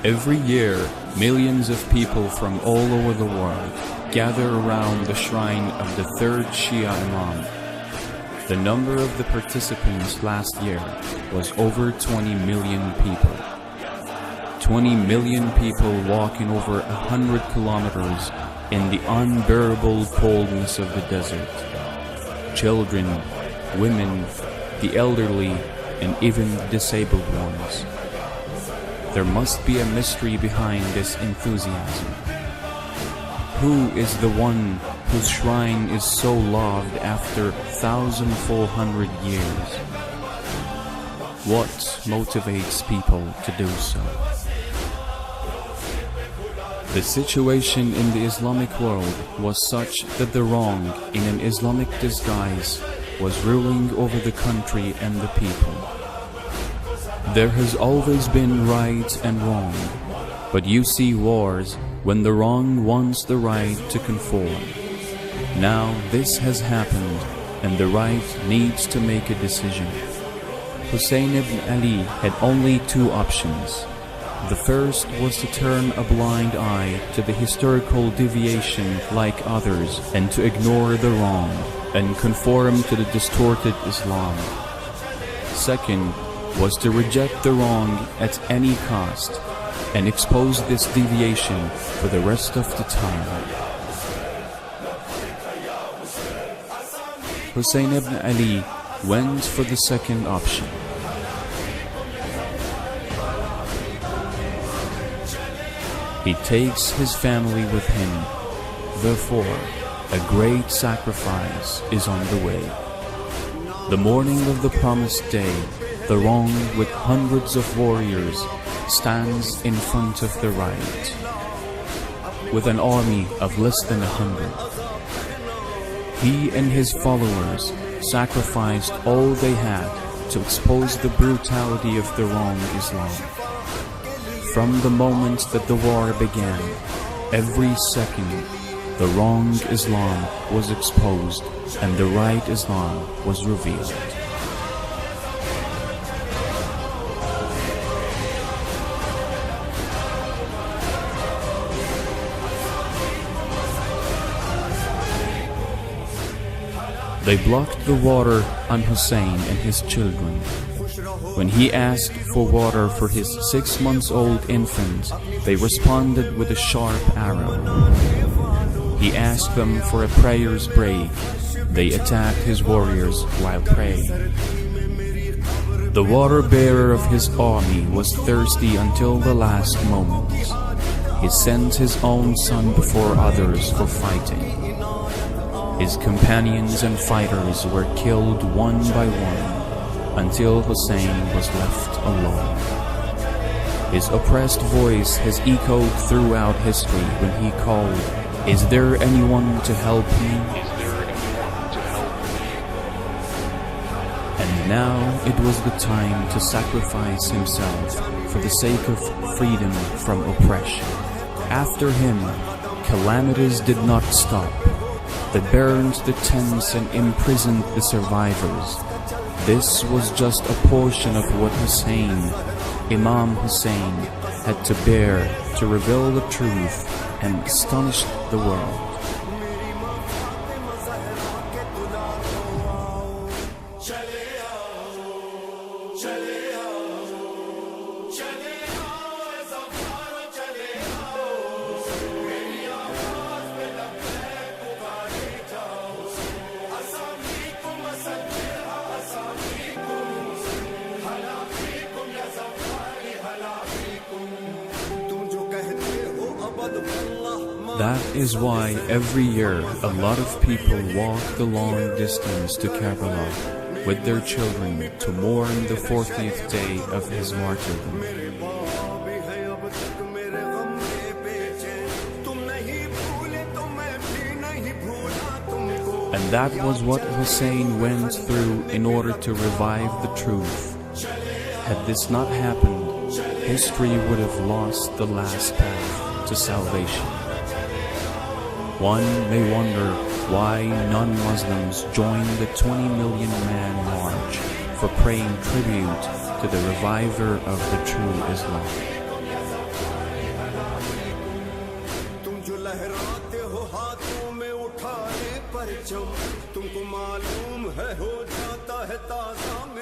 Every year, millions of people from all over the world gather around the shrine of the third Shia Imam. The number of the participants last year was over 20 million people. 20 million people walking over 100 kilometers in the unbearable coldness of the desert. Children, women, the elderly, and even disabled ones. There must be a mystery behind this enthusiasm. Who is the one whose shrine is so loved after 1,400 years? What motivates people to do so? The situation in the Islamic world was such that the wrong in an Islamic disguise was ruling over the country and the people. There has always been right and wrong, but you see wars when the wrong wants the right to conform. Now this has happened and the right needs to make a decision. Hussain ibn Ali had only two options. The first was to turn a blind eye to the historical deviation like others and to ignore the wrong and conform to the distorted Islam. Second was to reject the wrong at any cost and expose this deviation for the rest of the time. Hussain ibn Ali went for the second option. He takes his family with him. Therefore, a great sacrifice is on the way. The morning of the promised day, the wrong with hundreds of warriors stands in front of the right, with an army of less than 100. He and his followers sacrificed all they had to expose the brutality of the wrong Islam. From the moment that the war began, every second, the wrong Islam was exposed and the right Islam was revealed. They blocked the water on Hussain and his children. When he asked for water for his 6-month-old infant, they responded with a sharp arrow. He asked them for a prayer's break. They attacked his warriors while praying. The water bearer of his army was thirsty until the last moment. He sent his own son before others for fighting. His companions and fighters were killed one by one until Hussain was left alone. His oppressed voice has echoed throughout history when he called, "Is there anyone to help me?" And now it was the time to sacrifice himself for the sake of freedom from oppression. After him, calamities did not stop. They burned the tents and imprisoned the survivors. This was just a portion of what Hussain, Imam Hussain, had to bear to reveal the truth and astonish the world. That is why every year a lot of people walk the long distance to Karbala with their children to mourn the 40th day of his martyrdom. And that was what Hussain went through in order to revive the truth. Had this not happened, history would have lost the last path to salvation. One may wonder why non-Muslims joined the 20 million man march for paying tribute to the reviver of the true Islam. परचम तुमको मालूम है हो जाता है ताजा